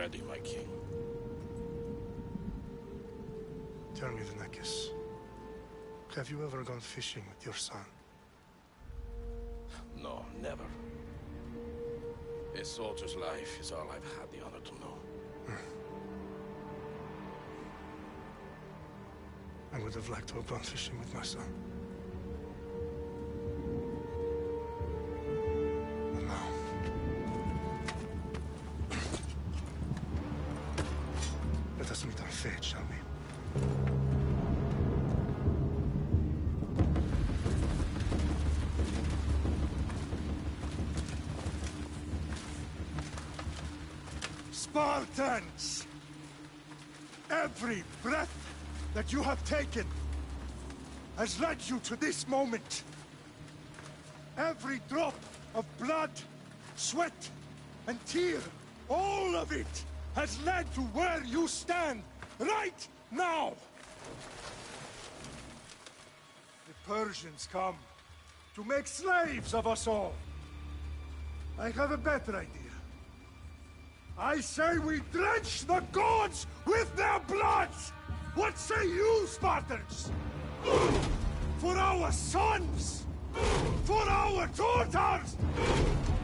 ready, my king. Tell me, Vinekis, have you ever gone fishing with your son? No, never. A soldier's life is all I've had the honor to know. I would have liked to have gone fishing with my son. But now... Let us meet on fate, shall we? Spartans! Every breath that you have taken has led you to this moment. Every drop of blood, sweat, and tear, all of it has led to where you stand right now. The Persians come to make slaves of us all. I have a better idea. I say we drench the gods with their bloods! What say you, Spartans? For our sons! For our daughters!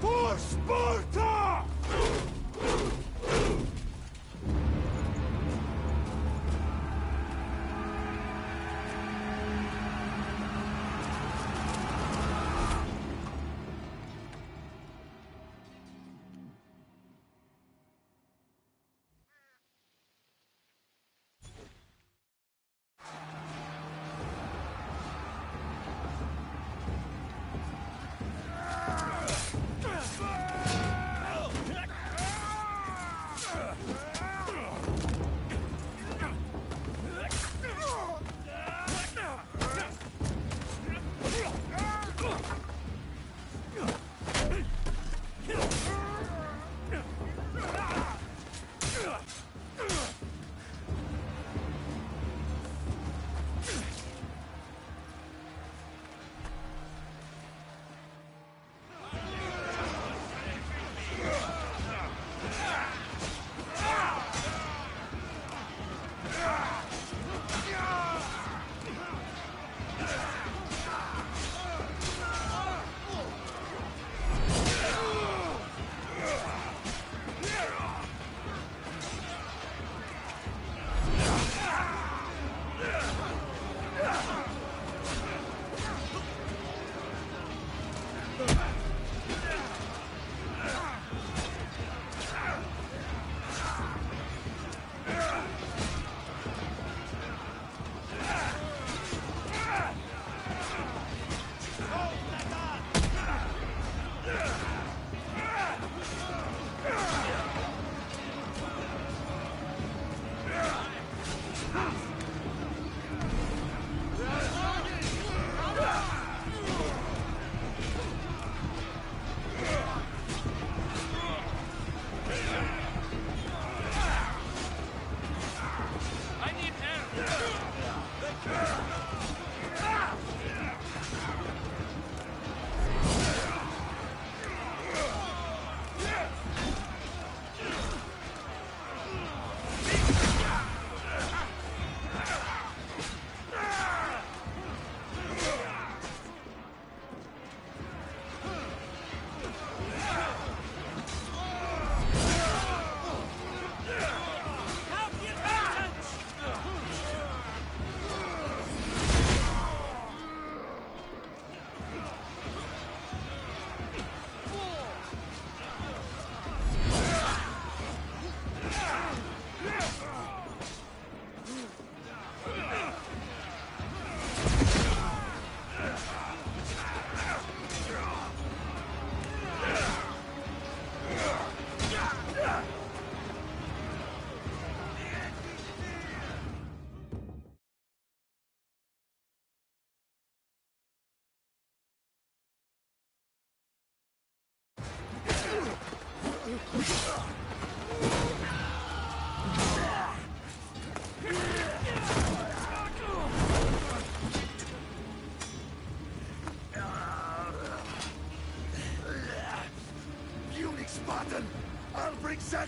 For Sparta!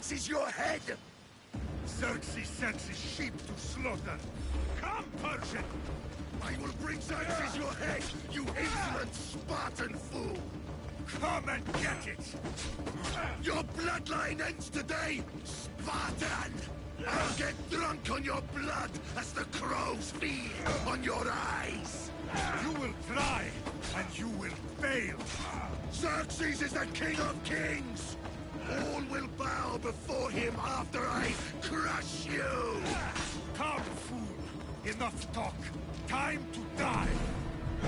Xerxes your head! Xerxes sends his sheep to slaughter. Come, Persian! I will bring Xerxes your head, you insolent Spartan fool! Come and get it! Your bloodline ends today, Spartan! I'll get drunk on your blood as the crows feed on your eyes! You will try, and you will fail! Xerxes is the king of kings! All will bow before him after I crush you! Come, fool! Enough talk! Time to die!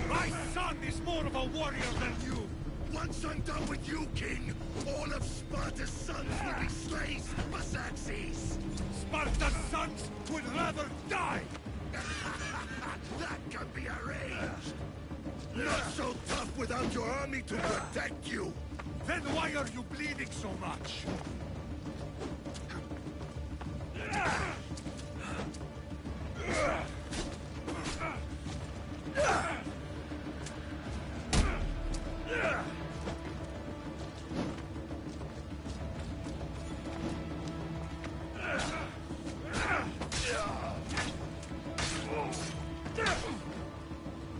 My son is more of a warrior than you! Once I'm done with you, king, all of Sparta's sons will be slaves for Xerxes! Sparta's sons would rather die! That can be arranged! Not so tough without your army to protect you! Then why are you bleeding so much?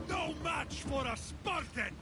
No match for a Spartan!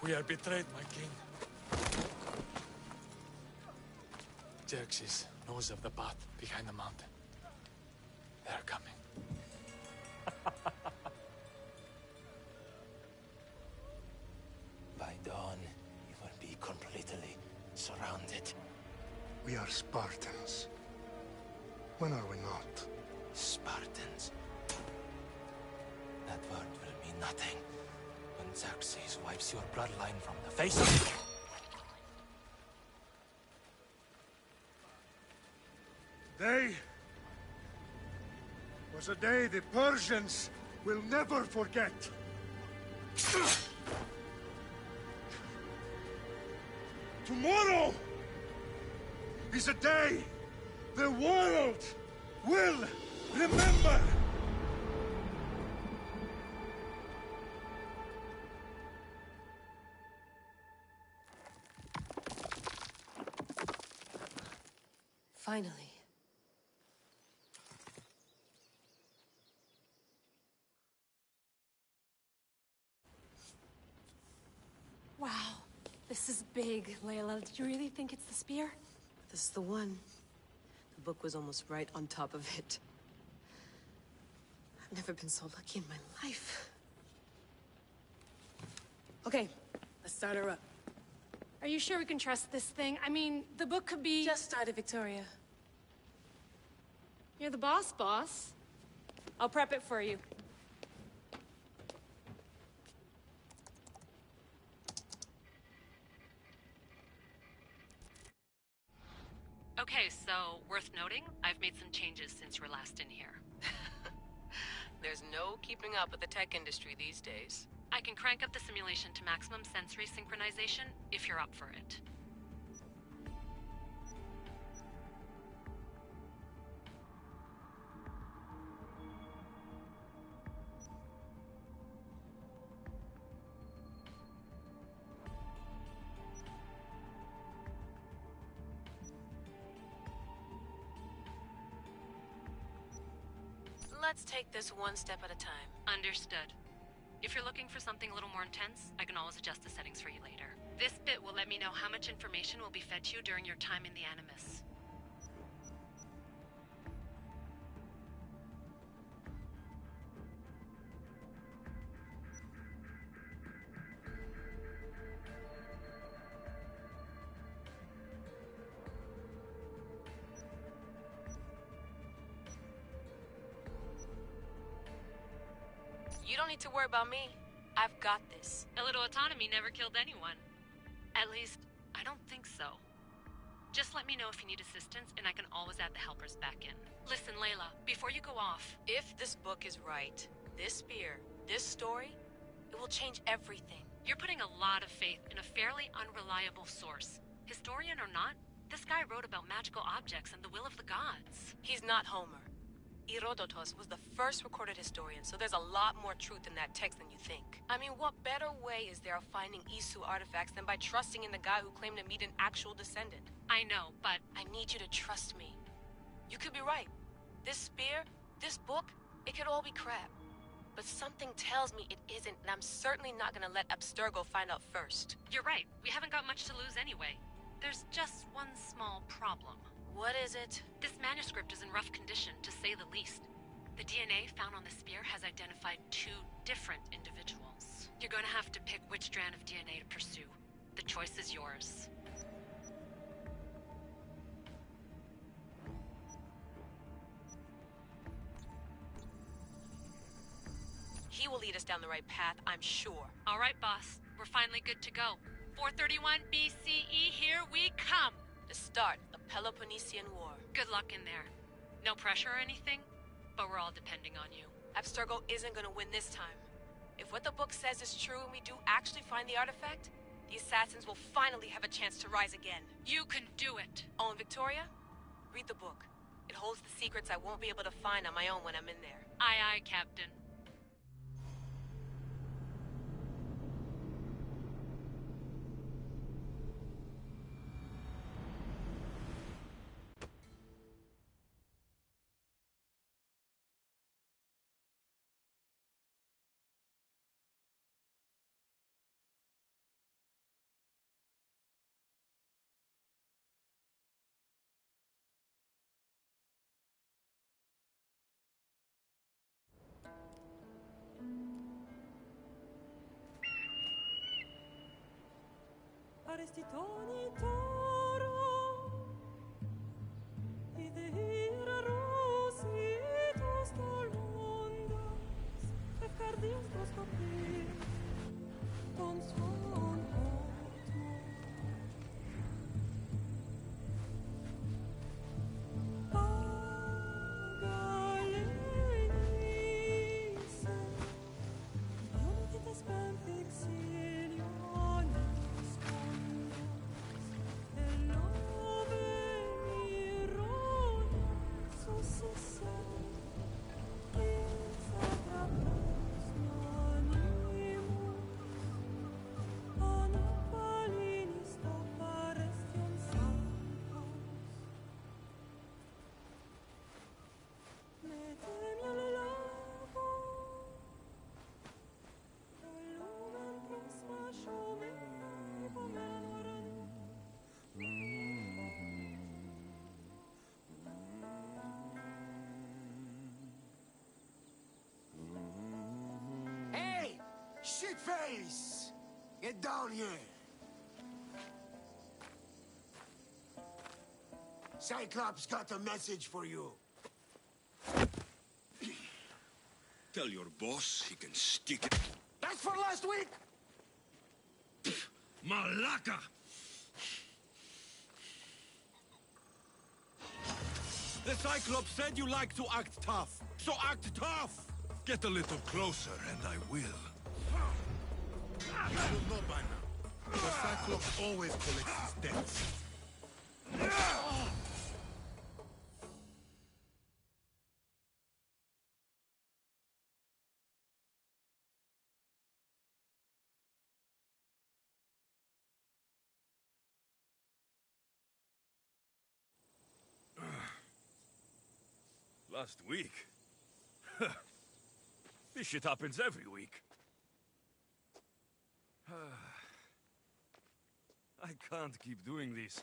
We are betrayed, my king. Xerxes knows of the path behind the mountain. They're coming. By dawn, you will be completely surrounded. We are Spartans. When are we not? Spartans. That word will mean nothing when Xerxes wipes your bloodline from the face of... Today was a day the Persians will never forget. Tomorrow is a day the world will remember. Finally. Wow, this is big, Layla. Did you really think it's the spear? This is the one. The book was almost right on top of it. I've never been so lucky in my life. Okay, let's start her up. Are you sure we can trust this thing? I mean, the book could be... Just started, Victoria. You're the boss. I'll prep it for you. Okay, so worth noting, I've made some changes since you were last in here. There's no keeping up with the tech industry these days. I can crank up the simulation to maximum sensory synchronization if you're up for it. Let's take this one step at a time. Understood. If you're looking for something a little more intense, I can always adjust the settings for you later. This bit will let me know how much information will be fed to you during your time in the Animus. don't need to worry about me. I've got this. A little autonomy never killed anyone. At least, I don't think so. Just let me know if you need assistance, and I can always add the helpers back in. Listen, Layla, before you go off... If this book is right, this spear, this story, it will change everything. You're putting a lot of faith in a fairly unreliable source. Historian or not, this guy wrote about magical objects and the will of the gods. He's not Homer. Herodotus was the first recorded historian, so there's a lot more truth in that text than you think. I mean, what better way is there of finding Isu artifacts than by trusting in the guy who claimed to meet an actual descendant? I know, but... I need you to trust me. You could be right. This spear, this book, it could all be crap. But something tells me it isn't, and I'm certainly not gonna let Abstergo find out first. You're right. We haven't got much to lose anyway. There's just one small problem. What is it? This manuscript is in rough condition, to say the least. The DNA found on the spear has identified 2 different individuals. You're gonna have to pick which strand of DNA to pursue. The choice is yours. He will lead us down the right path, I'm sure. All right, boss. We're finally good to go. 431 BCE, here we come! The start of the Peloponnesian War. Good luck in there. No pressure or anything, but we're all depending on you. Abstergo isn't gonna win this time. If what the book says is true and we do actually find the artifact, the assassins will finally have a chance to rise again. You can do it! Oh, and Victoria? Read the book. It holds the secrets I won't be able to find on my own when I'm in there. Aye, aye, Captain. Arestitoni toro, idehira rositos tolmondas, efcardios proscopir, ton son otmo. Pagalenise, iuntitas pamphixilionis, Shitface! Get down here! Cyclops got a message for you. Tell your boss he can stick it. That's for last week! Malaka! The Cyclops said you like to act tough, so act tough! Get a little closer and I will. You should know by now. The Cyclops always collects his debts. Last week? This shit happens every week. I can't keep doing this.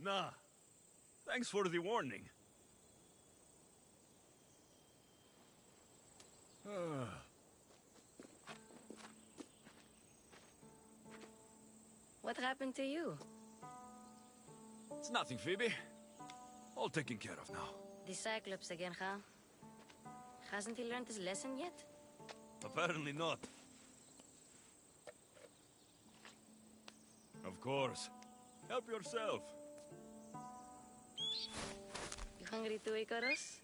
Nah. Thanks for the warning. What happened to you? It's nothing, Phoebe. All taken care of now. The Cyclops again, huh? Hasn't he learned his lesson yet? Apparently not. Of course. Help yourself. You hungry too, Icarus?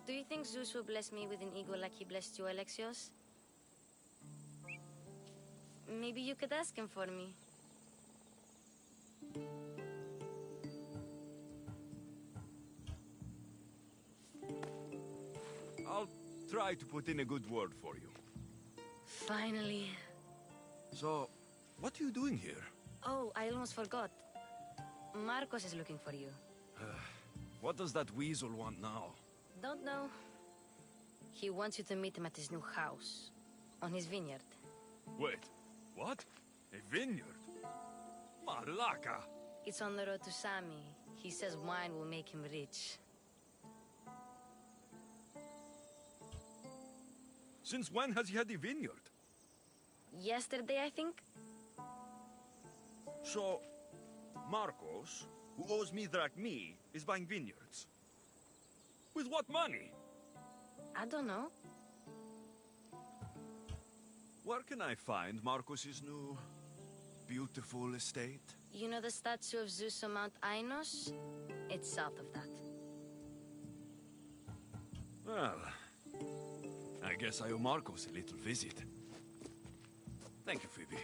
Do you think Zeus will bless me with an ego like he blessed you, Alexios? Maybe you could ask him for me. I'll try to put in a good word for you. Finally. So, what are you doing here? Oh, I almost forgot. Marcos is looking for you. What does that weasel want now? Don't know. He wants you to meet him at his new house. On his vineyard. Wait, what? A vineyard? Malaka! It's on the road to Sami. He says wine will make him rich. Since when has he had a vineyard? Yesterday, I think? So, Marcos, who owes me drachmi, is buying vineyards. With what money? I don't know. Where can I find Marcos's new, beautiful estate? You know the statue of Zeus on Mount Ainos? It's south of that. Well, I guess I owe Marcos a little visit. Thank you, Phoebe.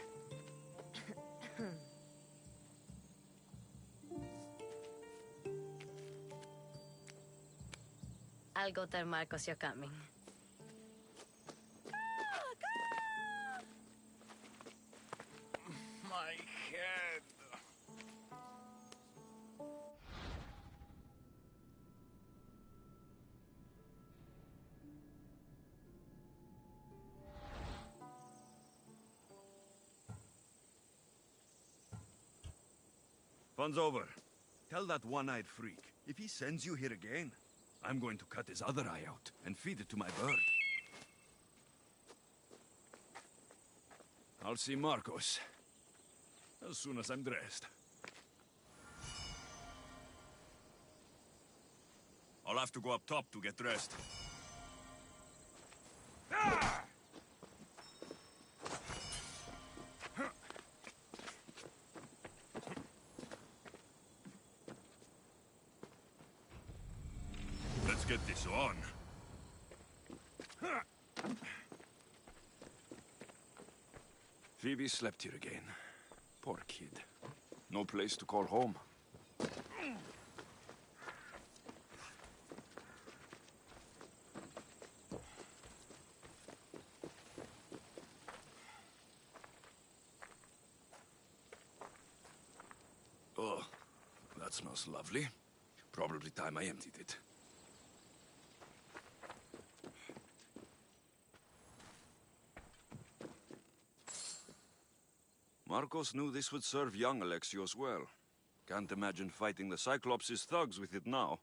I'll go tell Marcos you're coming. My head. Fun's over. Tell that one-eyed freak, if he sends you here again, I'm going to cut his other eye out and feed it to my bird. I'll see Marcos as soon as I'm dressed. I'll have to go up top to get dressed. Ah! Let's get this on. Phoebe slept here again. Poor kid. No place to call home. Oh, that smells lovely. Probably time I emptied it. Marcos knew this would serve young Alexios well. Can't imagine fighting the Cyclops' thugs with it now.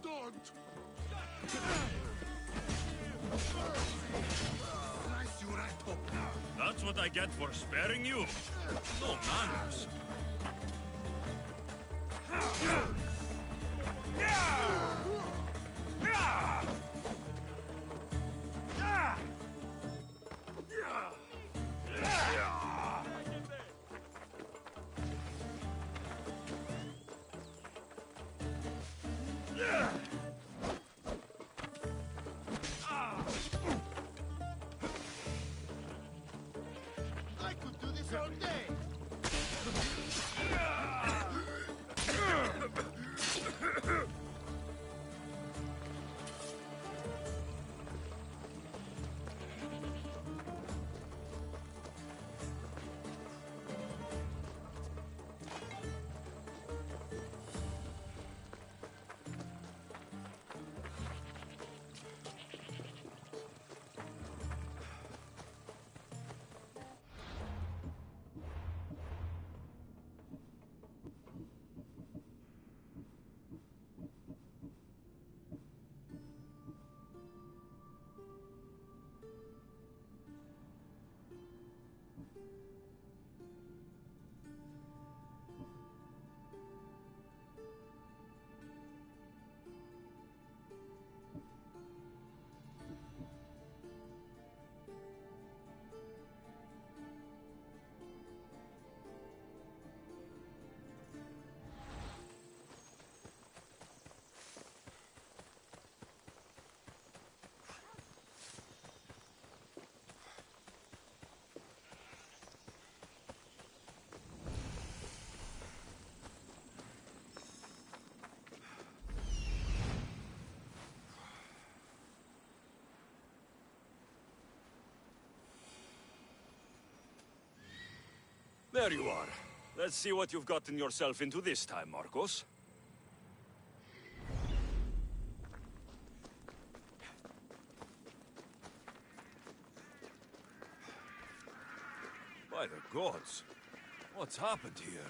don't! That's what I get for sparing you? No manners. I could do this all day! There you are. Let's see what you've gotten yourself into this time, Marcos. By the gods, what's happened here?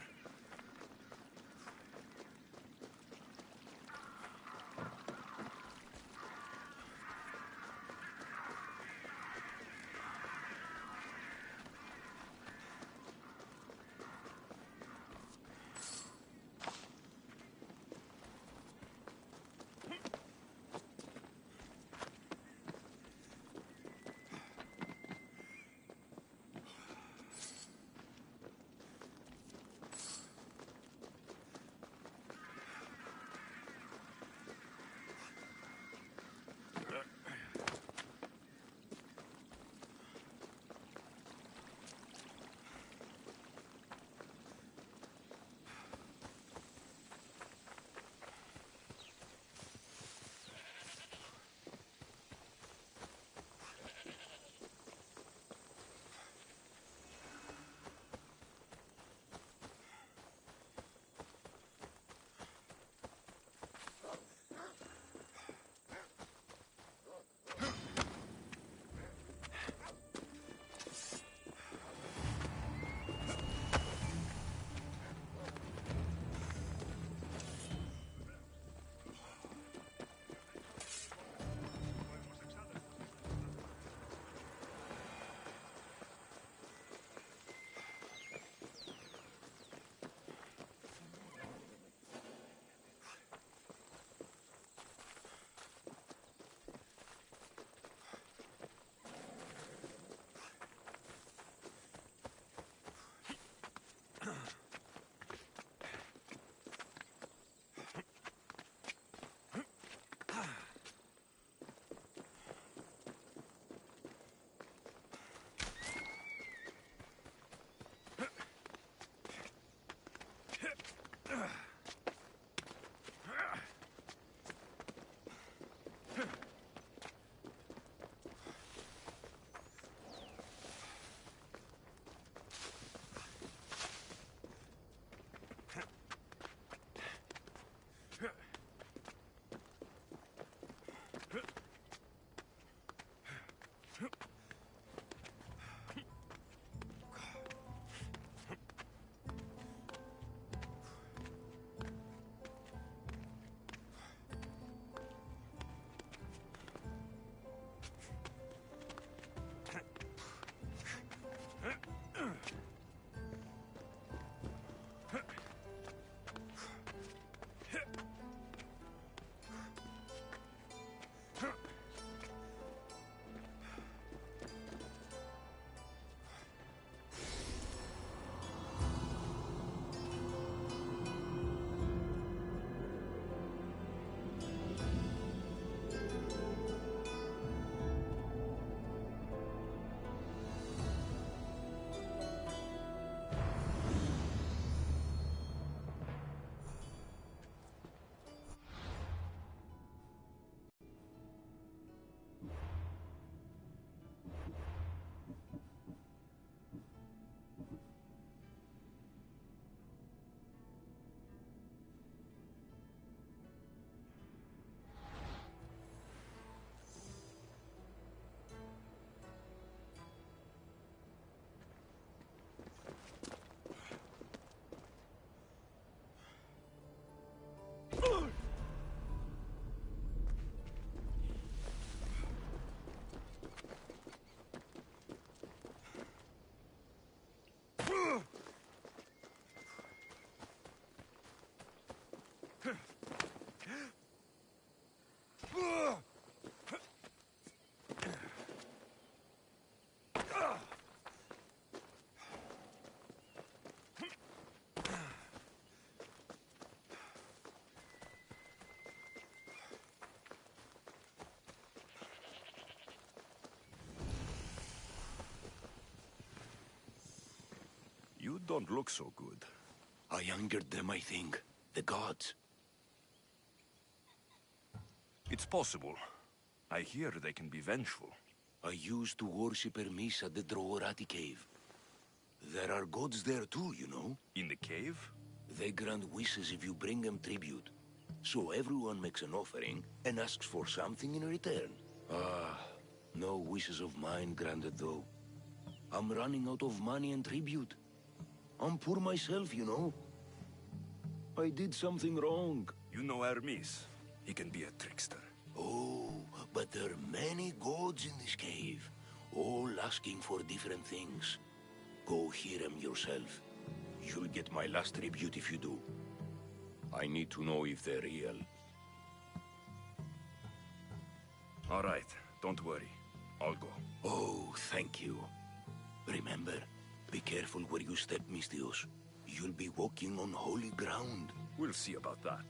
don't look so good. I angered them, I think. The gods. It's possible. I hear they can be vengeful. I used to worship Hermes at the Droorati cave. There are gods there too, you know. In the cave? They grant wishes if you bring them tribute. So everyone makes an offering and asks for something in return. Ah, no wishes of mine granted though. I'm running out of money and tribute. I'm poor myself, you know. I did something wrong. You know Hermes. He can be a trickster. Oh, but there are many gods in this cave, all asking for different things. Go hear them yourself. You'll get my last tribute if you do. I need to know if they're real. All right, don't worry. I'll go. Oh, thank you. Remember, be careful where you step, Mistios. You'll be walking on holy ground. We'll see about that.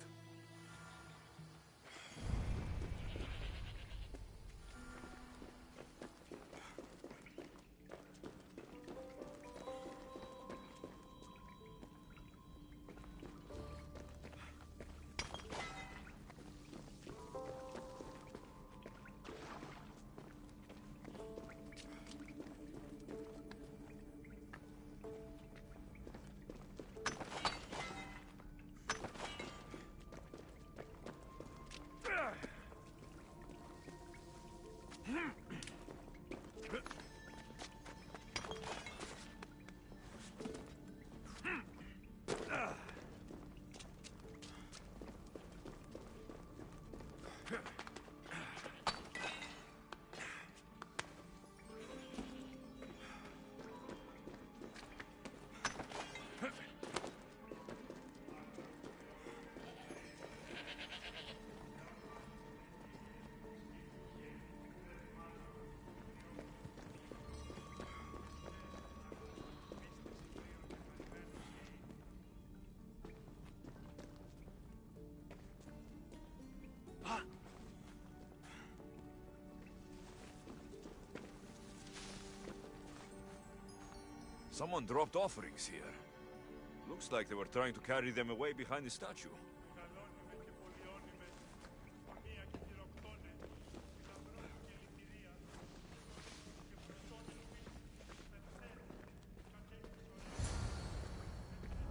Someone dropped offerings here. Looks like they were trying to carry them away behind the statue.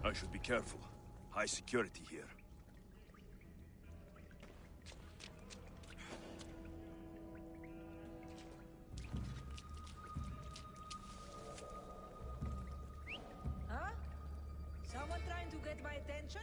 I should be careful. High security here. Huh? Someone trying to get my attention?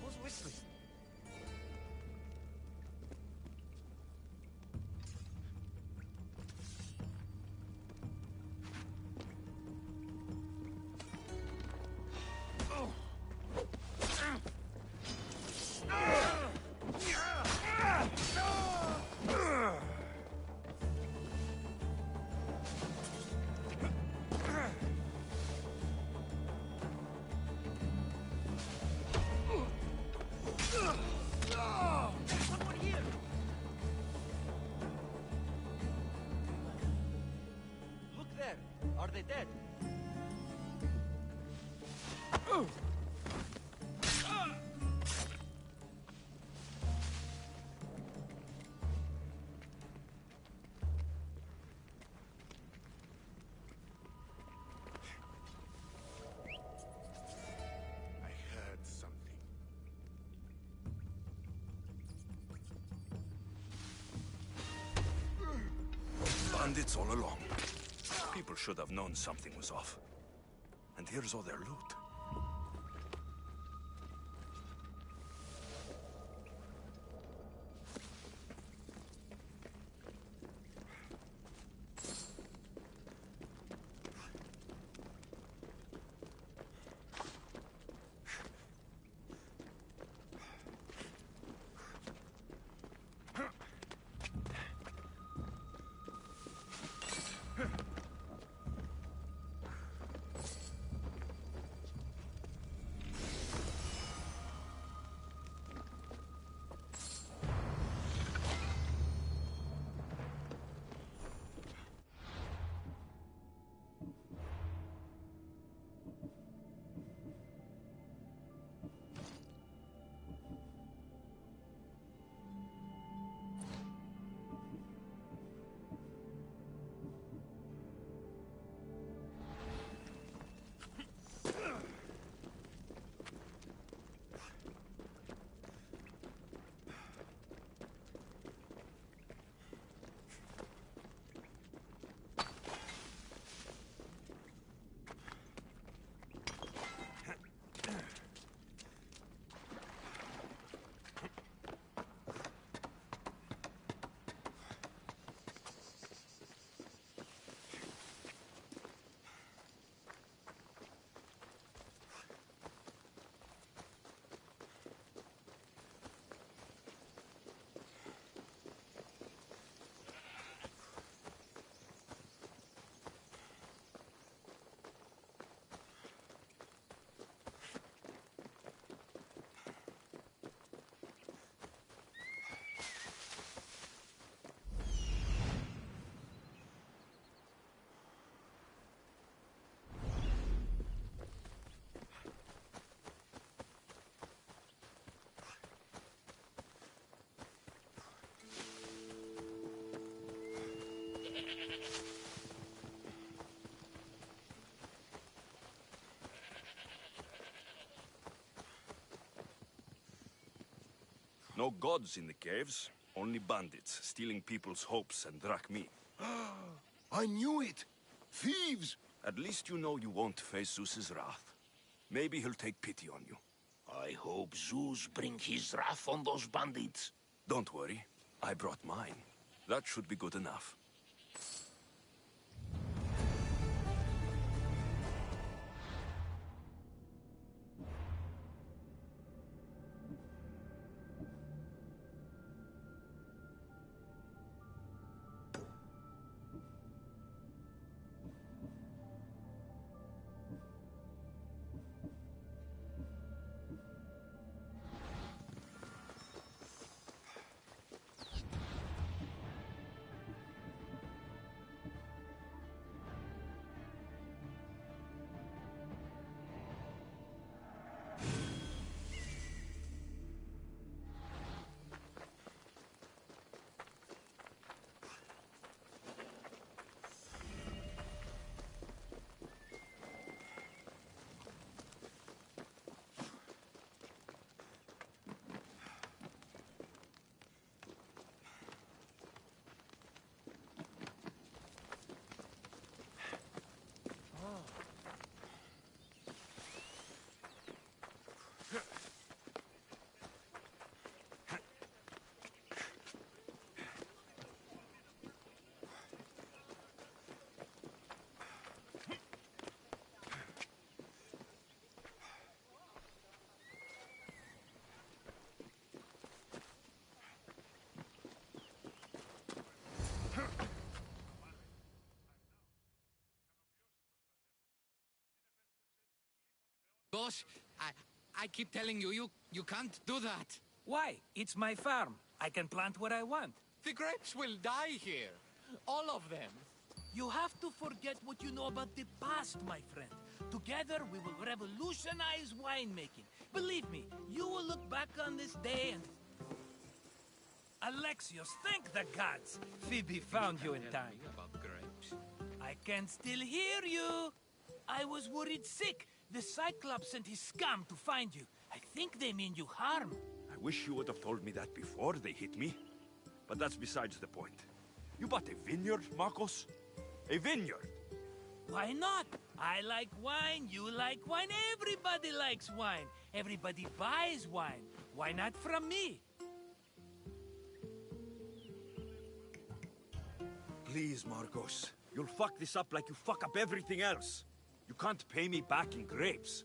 Who's whistling? Someone here! Look there. Are they dead? bandits all along. People should have known something was off. And here's all their loot. No gods in the caves, only bandits stealing people's hopes and Drachmi. I knew it! Thieves! At least you know you won't face Zeus's wrath. Maybe he'll take pity on you. I hope Zeus bring his wrath on those bandits. Don't worry, I brought mine. That should be good enough. Boss, I keep telling you, you can't do that. Why? It's my farm. I can plant what I want. The grapes will die here. All of them. You have to forget what you know about the past, my friend. Together, we will revolutionize winemaking. Believe me, you will look back on this day and... Alexios, thank the gods! Phoebe found you in time. About grapes. I can still hear you! I was worried sick. The Cyclops sent his scum to find you. I think they mean you harm. I wish you would have told me that before they hit me. But that's besides the point. You bought a vineyard, Marcos? A vineyard? Why not? I like wine, you like wine, everybody likes wine. Everybody buys wine. Why not from me? Please, Marcos. You'll fuck this up like you fuck up everything else. You can't pay me back in grapes.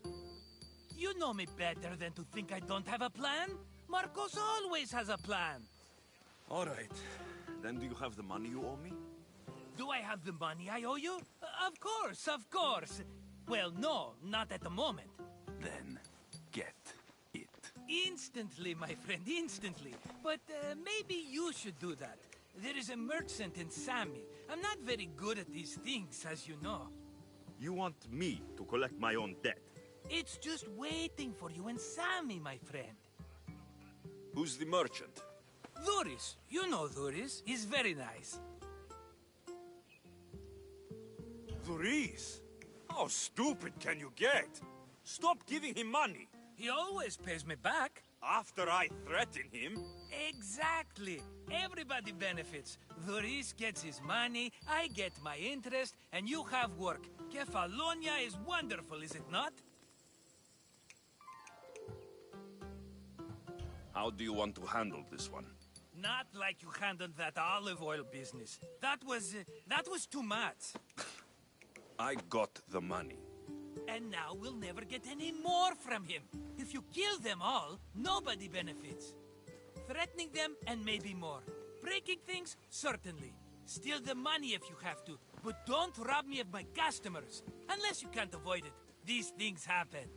You know me better than to think I don't have a plan. Marcos always has a plan. All right. Then do you have the money you owe me? Do I have the money I owe you? Of course, of course. Well, no, not at the moment. Then, get it. Instantly, my friend, instantly. But maybe you should do that. There is a merchant in Sami. I'm not very good at these things, as you know. You want me to collect my own debt? It's just waiting for you in Sami, my friend. Who's the merchant? Duris. You know Duris. He's very nice. Duris? How stupid can you get? Stop giving him money. He always pays me back. After I threaten him? Exactly. Everybody benefits. Duris gets his money, I get my interest, and you have work. Kefalonia is wonderful, is it not? How do you want to handle this one? Not like you handled that olive oil business. That was too much. I got the money. And now we'll never get any more from him. If you kill them all, nobody benefits. Threatening them, and maybe more. Breaking things, certainly. Steal the money if you have to, but don't rob me of my customers. Unless you can't avoid it. These things happen.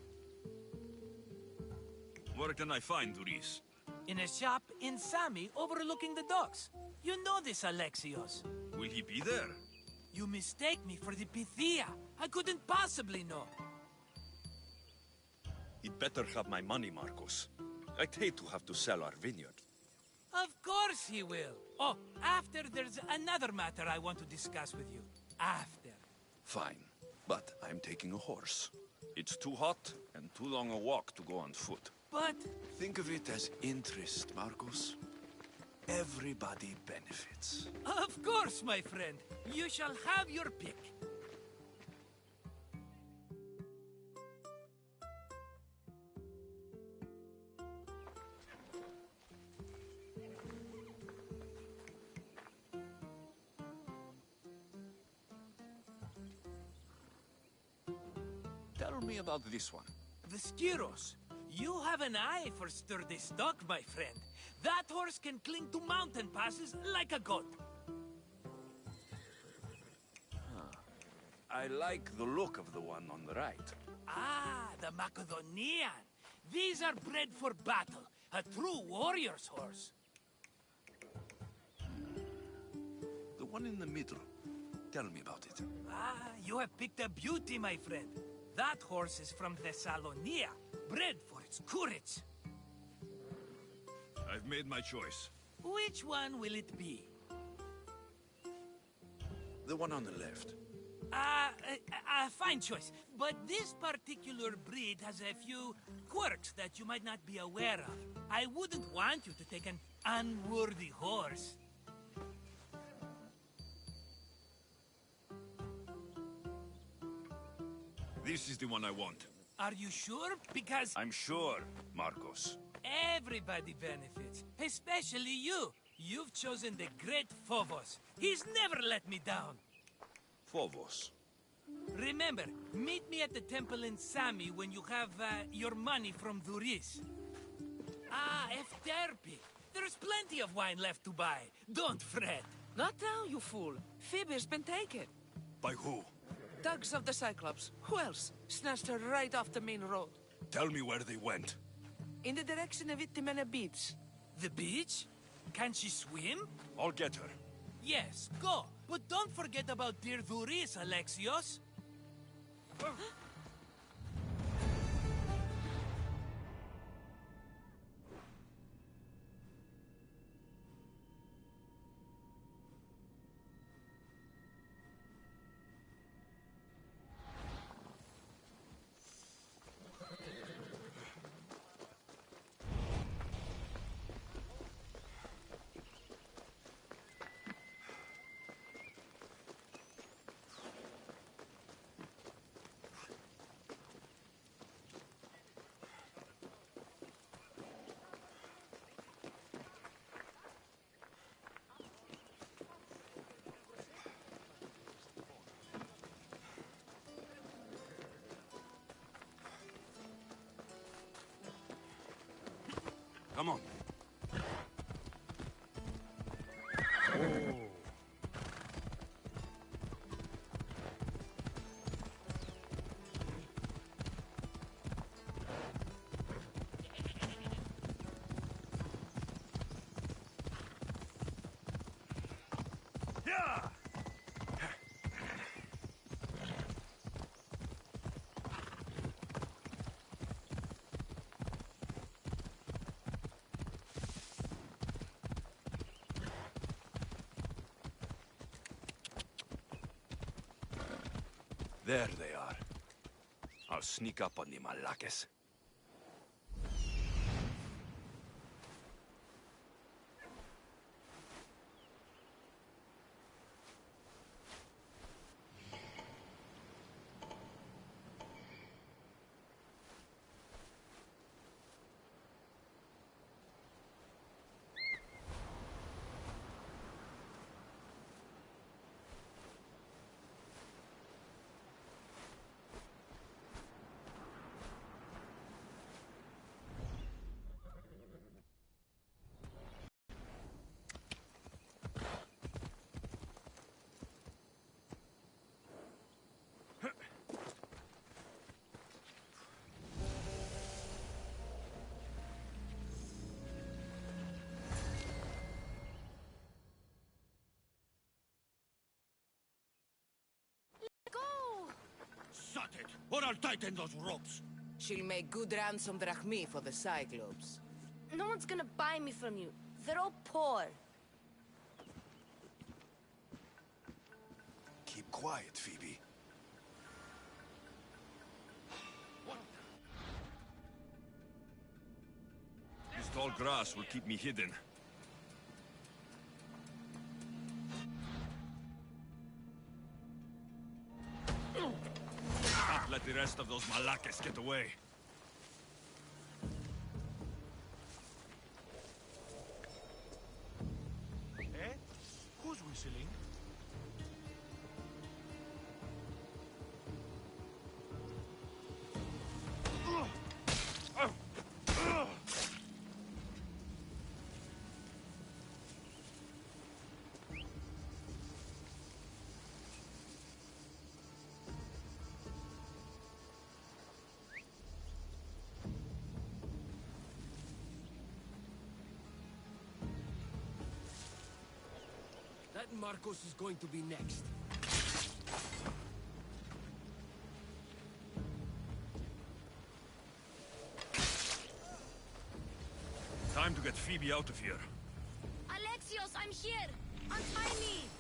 Where can I find Duris? In a shop in Sami, overlooking the docks. You know this, Alexios. Will he be there? You mistake me for the Pythia. I couldn't possibly know. He'd better have my money, Marcos. I'd hate to have to sell our vineyard. Of course he will. Oh, after there's another matter I want to discuss with you. After. Fine, but I'm taking a horse. It's too hot and too long a walk to go on foot. But... Think of it as interest, Marcos. Everybody benefits. Of course, my friend. You shall have your pick. Tell me about this one. The Skiros. You have an eye for sturdy stock, my friend. That horse can cling to mountain passes like a goat. I like the look of the one on the right. Ah, the Macedonian. These are bred for battle. A true warrior's horse. The one in the middle. Tell me about it. Ah, you have picked a beauty, my friend. That horse is from Thessalonia, bred for its courage. I've made my choice. Which one will it be? The one on the left. Fine choice. But this particular breed has a few quirks that you might not be aware of. I wouldn't want you to take an unworthy horse. This is the one I want. Are you sure? Because... I'm sure, Marcos. Everybody benefits, especially you. You've chosen the great Phobos. He's never let me down. Phobos. Remember, meet me at the temple in Sami when you have your money from Duris. Ah, Efterpi. There's plenty of wine left to buy. Don't fret. Not now, you fool. Phoebe's been taken. By who? Thugs of the Cyclops. Who else? Snatched her right off the main road. Tell me where they went. In the direction of Itimena Beach. The beach? Can she swim? I'll get her. Yes, go. But don't forget about dear Duris, Alexios. Come on. There they are. I'll sneak up on the Malakes. Shut it, or I'll tighten those ropes. She'll make good ransom drachmi for the Cyclops. No one's gonna buy me from you. They're all poor. Keep quiet, Phoebe. This tall grass will keep me hidden. Can't let the rest of those Malakes get away. Eh? Who's whistling? That Marcos is going to be next. Time to get Phoebe out of here. Alexios, I'm here! Untie me!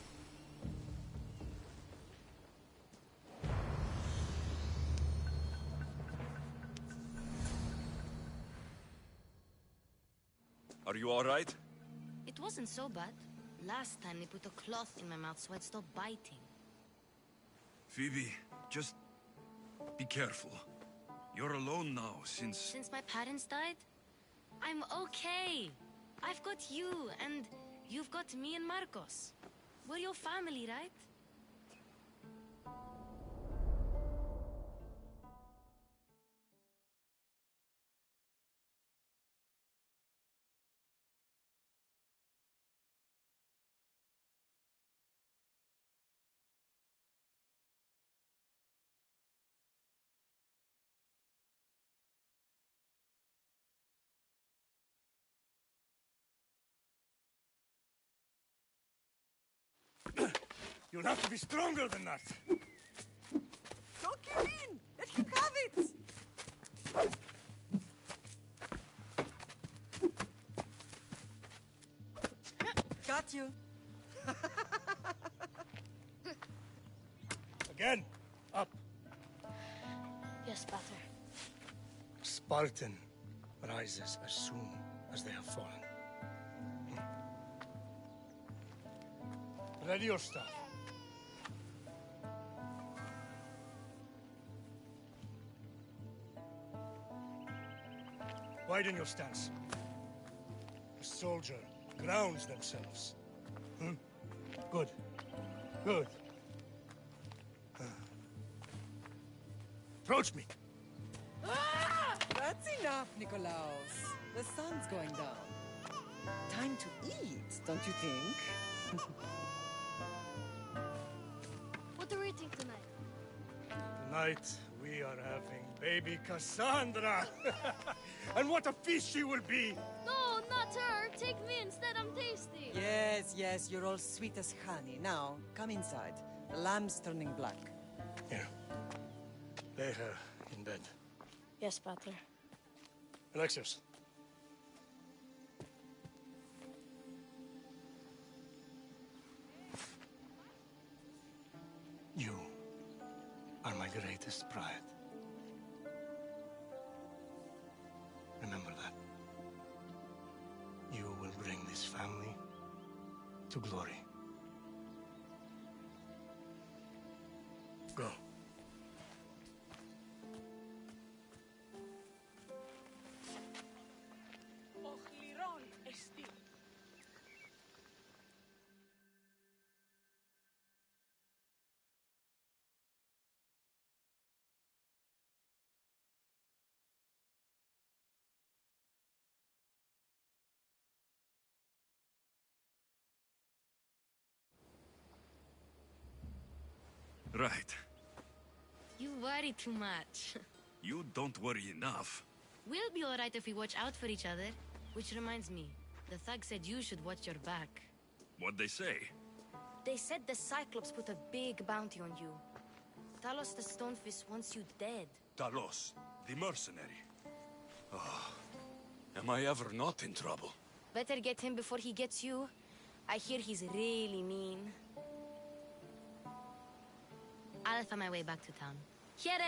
Are you all right? It wasn't so bad. Last time they put a cloth in my mouth so I'd stop biting. Phoebe, just be careful. You're alone now since... Since my parents died? I'm okay. I've got you, and you've got me and Marcos. We're your family, right? You'll have to be stronger than that. Don't give in! Let him have it! Got you. Again. Up. Yes, Pater. Spartan rises as soon as they have fallen. Ready your stuff. Widen your stance. A soldier grounds themselves. Good. Good. Approach me. That's enough, Nikolaos. The sun's going down. Time to eat, don't you think? What are we eating tonight? Tonight, we are having baby Cassandra! And what a feast she will be! No, not her! Take me instead, I'm tasty! Yes, yes, you're all sweet as honey. Now, come inside. The lamb's turning black. Here. Lay her in bed. Yes, Pater. Alexios. You are my greatest pride. Remember that. You will bring this family to glory. Go. Right. You worry too much. You don't worry enough. We'll be alright if we watch out for each other. Which reminds me, the thug said you should watch your back. What'd they say? They said the Cyclops put a big bounty on you. Talos the Stonefist wants you dead. Talos, the mercenary. Oh, am I ever not in trouble? Better get him before he gets you. I hear he's really mean. I'll find my way back to town. Here!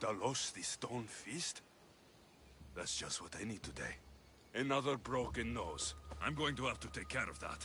Talos, the Stone Fist? That's just what I need today. Another broken nose. I'm going to have to take care of that.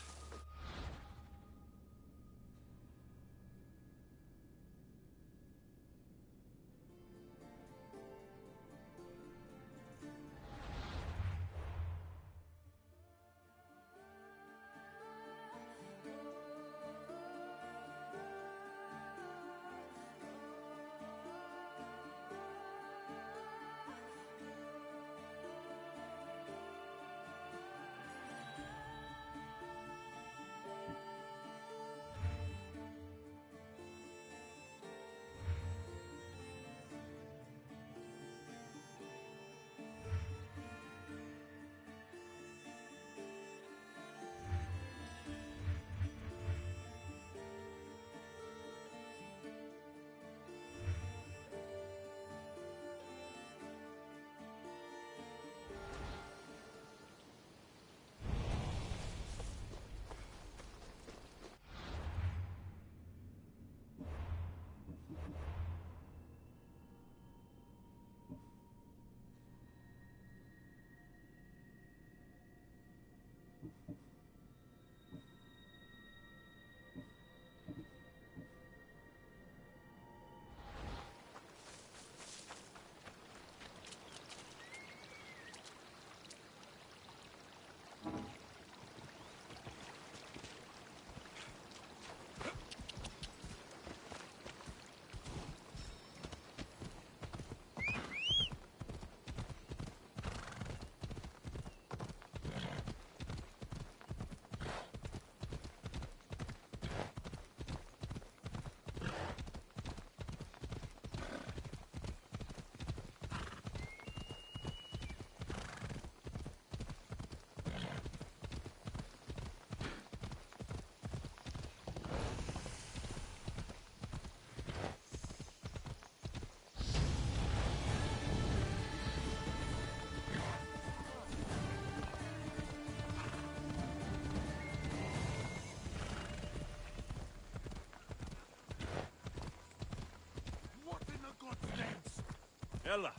Ella!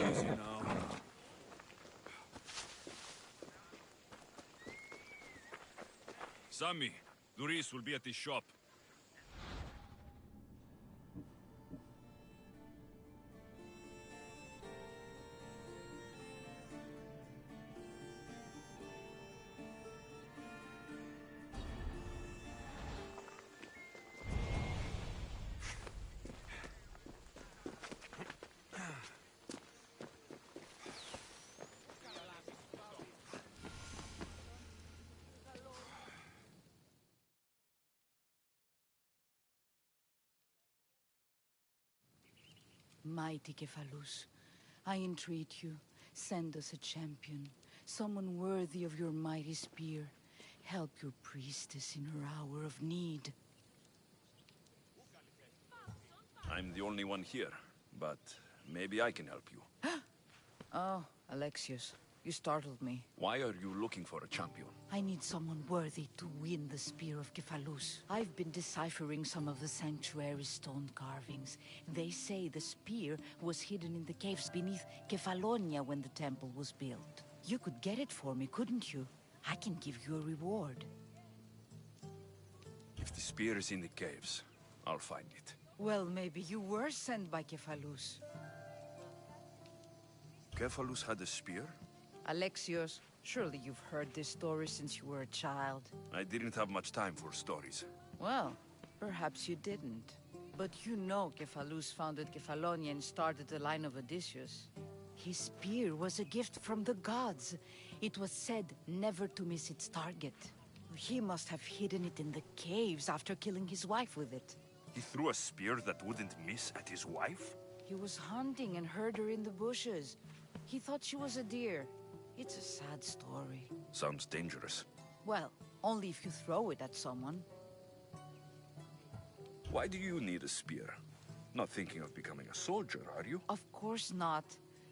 Easy now. Sammy, Luis will be at his shop. mighty Kephalus, I entreat you, send us a champion, someone worthy of your mighty spear. Help your priestess in her hour of need. I'm the only one here, but maybe I can help you. Oh, Alexios, you startled me. Why are you looking for a champion? I need someone worthy to win the spear of Kephalus. I've been deciphering some of the sanctuary's stone carvings. They say the spear was hidden in the caves beneath Kefalonia when the temple was built. You could get it for me, couldn't you? I can give you a reward. If the spear is in the caves, I'll find it. Well, maybe you were sent by Kephalus. Kephalus had a spear? Alexios, surely you've heard this story since you were a child. I didn't have much time for stories. Well, perhaps you didn't. But you know Kephalus founded Kefalonia and started the line of Odysseus. His spear was a gift from the gods. It was said never to miss its target. He must have hidden it in the caves after killing his wife with it. He threw a spear that wouldn't miss at his wife? He was hunting and heard her in the bushes. He thought she was a deer. It's a sad story. Sounds dangerous. Well, only if you throw it at someone. Why do you need a spear? Not thinking of becoming a soldier, are you? Of course not.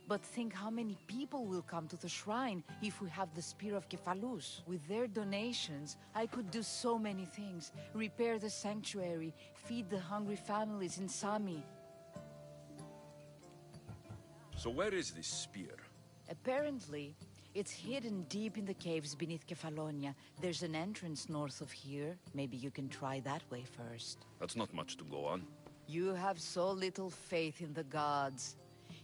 But think how many people will come to the shrine if we have the spear of Kephalus. With their donations, I could do so many things. Repair the sanctuary, feed the hungry families in Sami. So where is this spear? Apparently, it's hidden deep in the caves beneath Kefalonia. There's an entrance north of here. Maybe you can try that way first. That's not much to go on. You have so little faith in the gods.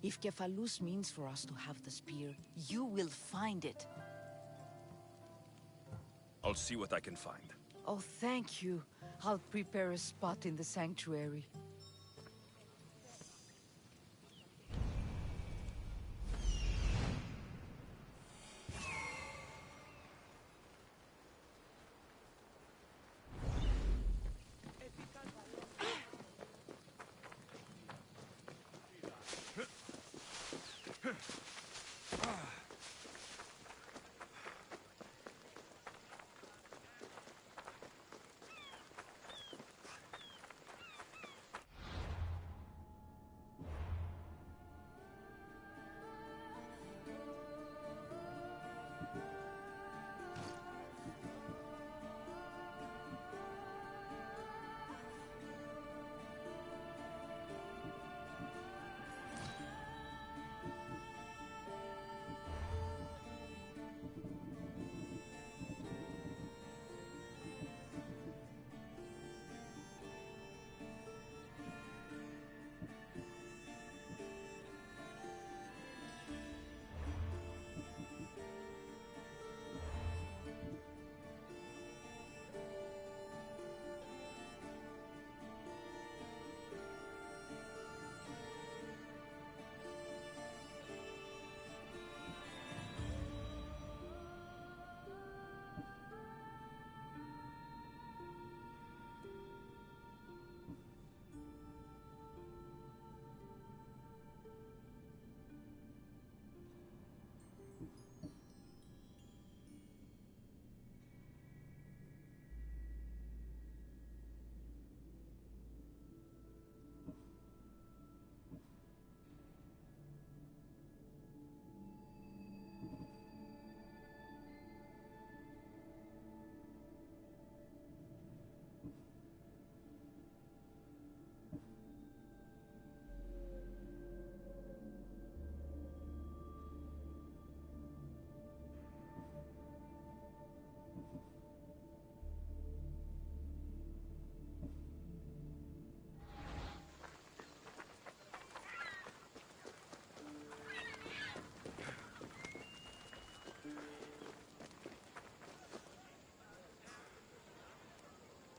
If Kephalus means for us to have the spear, you will find it. I'll see what I can find. Oh, thank you. I'll prepare a spot in the sanctuary.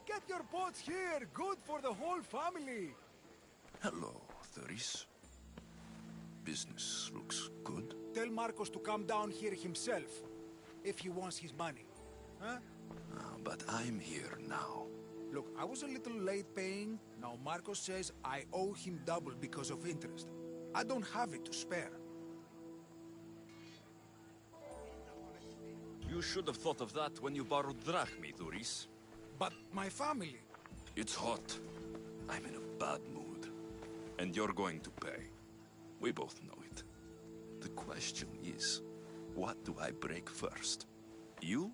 Get your pots here. Good for the whole family. Hello, Theris. Business looks good. Tell Marcos to come down here himself, if he wants his money. Huh? But I'm here now. Look, I was a little late paying. Now Marcos says I owe him double because of interest. I don't have it to spare. You should have thought of that when you borrowed drachmi, Duris. But my family... It's hot. I'm in a bad mood. And you're going to pay. We both know it. The question is, what do I break first? You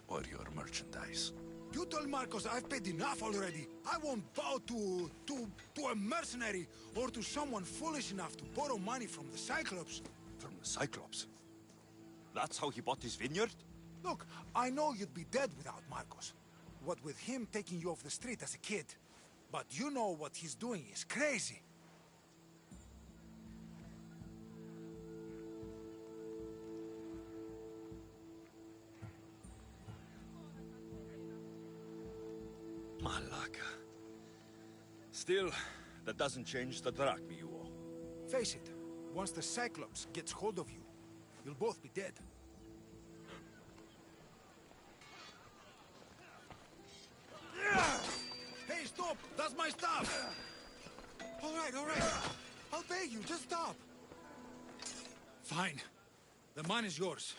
or your merchandise? You told Marcos I've paid enough already. I won't bow to a mercenary or to someone foolish enough to borrow money from the Cyclops. From the Cyclops? That's how he bought his vineyard? Look, I know you'd be dead without Marcos. What with him taking you off the street as a kid. But you know what he's doing is crazy. Malaka. Still, that doesn't change the drachmi you owe. Face it, once the Cyclops gets hold of you, you'll both be dead. Hey, stop! That's my stuff! All right. I'll pay you, just stop. Fine. The mine is yours.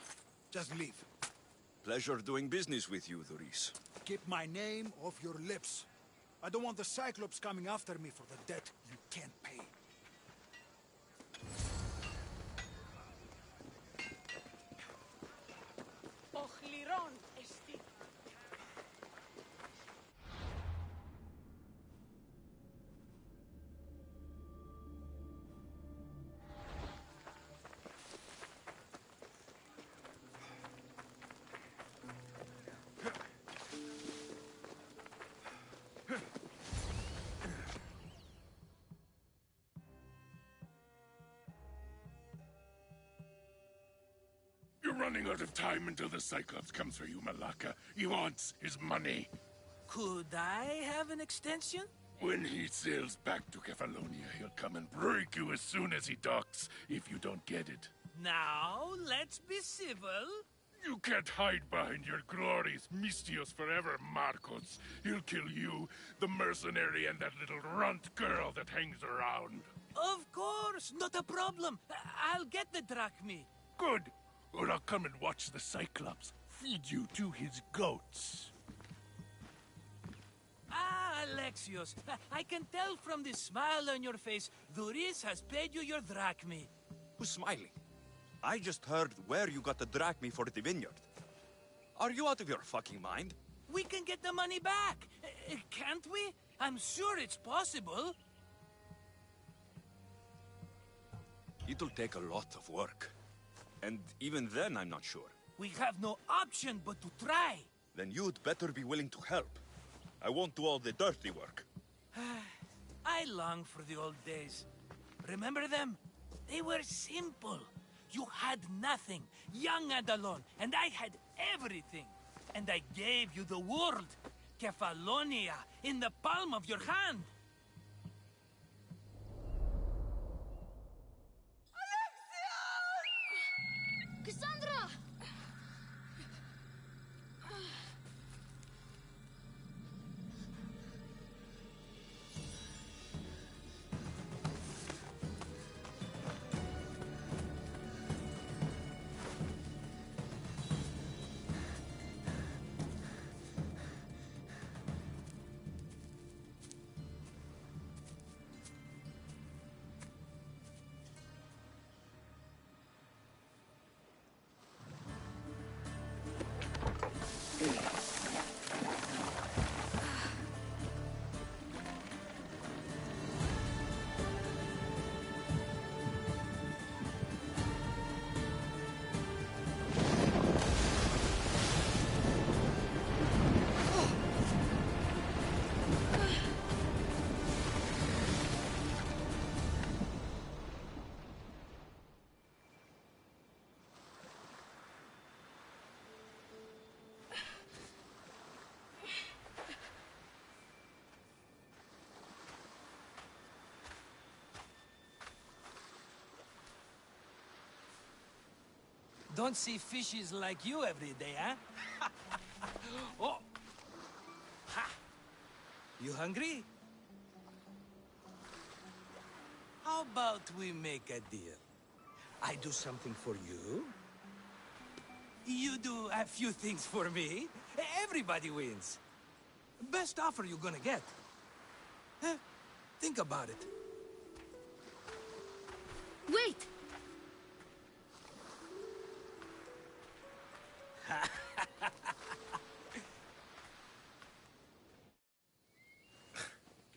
Just leave. Pleasure doing business with you, Duris. Keep my name off your lips. I don't want the Cyclops coming after me for the debt you can't pay. You're running out of time until the Cyclops comes for you, Malaka. He wants his money. Could I have an extension? When he sails back to Kefalonia, he'll come and break you as soon as he docks, if you don't get it. Now, let's be civil. You can't hide behind your glorious Mistios forever, Marcos. He'll kill you, the mercenary, and that little runt girl that hangs around. Of course, not a problem. I'll get the drachmi. Good. Or I'll come and watch the Cyclops feed you to his goats. Ah, Alexios, I can tell from the smile on your face, Duris has paid you your drachmi. Who's smiling? I just heard where you got the drachmi for the vineyard. Are you out of your fucking mind? We can get the money back, can't we? I'm sure it's possible. It'll take a lot of work. And even then, I'm not sure. We have no option but to try. Then you'd better be willing to help. I won't do all the dirty work. I long for the old days. Remember them? They were simple. You had nothing, young and alone, and I had everything. And I gave you the world, Kefalonia, in the palm of your hand. Cassandra! Don't see fishes like you every day, huh? Oh! Ha! You hungry? How about we make a deal? I do something for you. You do a few things for me. Everybody wins. Best offer you're gonna get. Think about it. Wait!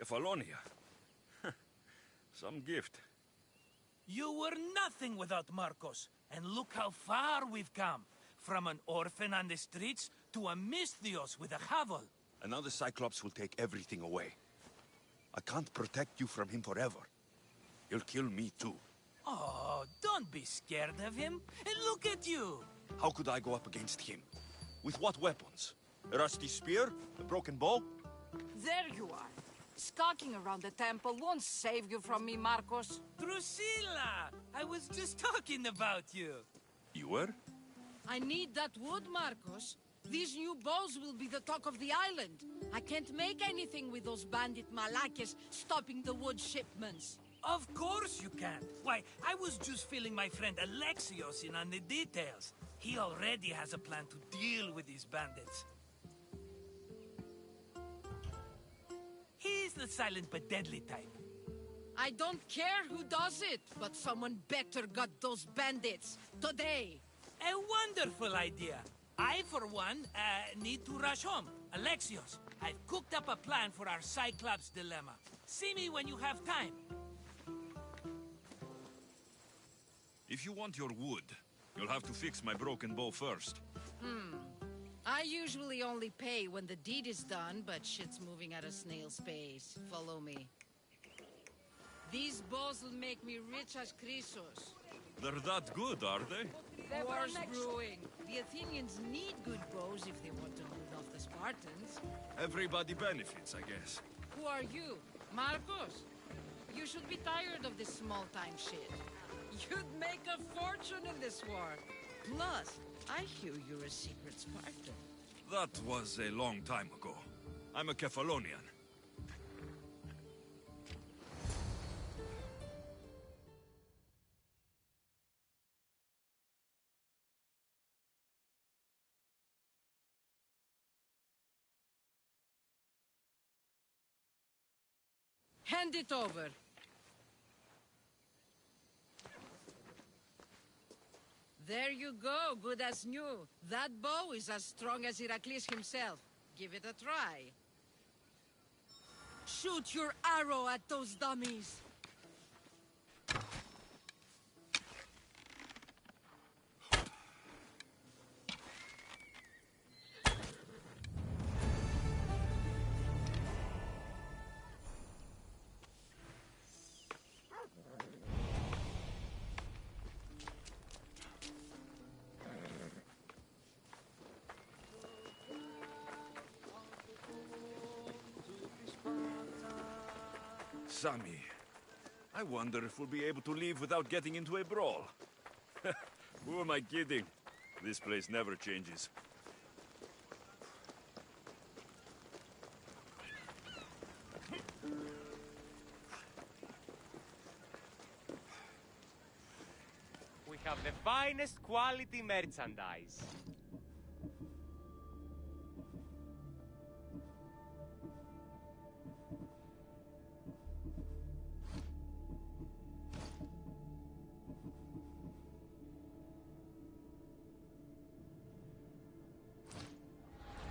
Kefalonia. Some gift. You were nothing without Marcos, and look how far we've come. From an orphan on the streets to a Misthios with a hovel. And now the Cyclops will take everything away. I can't protect you from him forever. He'll kill me too. Oh, don't be scared of him. And look at you. How could I go up against him? With what weapons? A rusty spear? A broken bow? There you are. Skulking around the temple won't save you from me, Marcos. Drusilla! I was just talking about you. You were? I need that wood, Marcos. These new bows will be the talk of the island. I can't make anything with those bandit malakes stopping the wood shipments. Of course you can. Why, I was just filling my friend Alexios in on the details. He already has a plan to deal with these bandits. He's the silent but deadly type. I don't care who does it, but someone better got those bandits. Today. A wonderful idea. I, for one, need to rush home. Alexios, I've cooked up a plan for our Cyclops dilemma. See me when you have time. If you want your wood, you'll have to fix my broken bow first. I usually only pay when the deed is done, but shit's moving at a snail's pace. Follow me. These bows will make me rich as Chrysos. They're that good, are they? War's brewing. The Athenians need good bows if they want to hold off the Spartans. Everybody benefits, I guess. Who are you? Marcos? You should be tired of this small-time shit. You'd make a fortune in this war. Plus, I hear you're a secret Spartan. That was a long time ago. I'm a Kefalonian. Hand it over. There you go, good as new. That bow is as strong as Heracles himself. Give it a try. Shoot your arrow at those dummies. Sammy, I wonder if we'll be able to leave without getting into a brawl. Who am I kidding? This place never changes. We have the finest quality merchandise.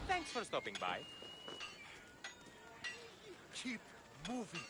Thanks for stopping by. Keep moving.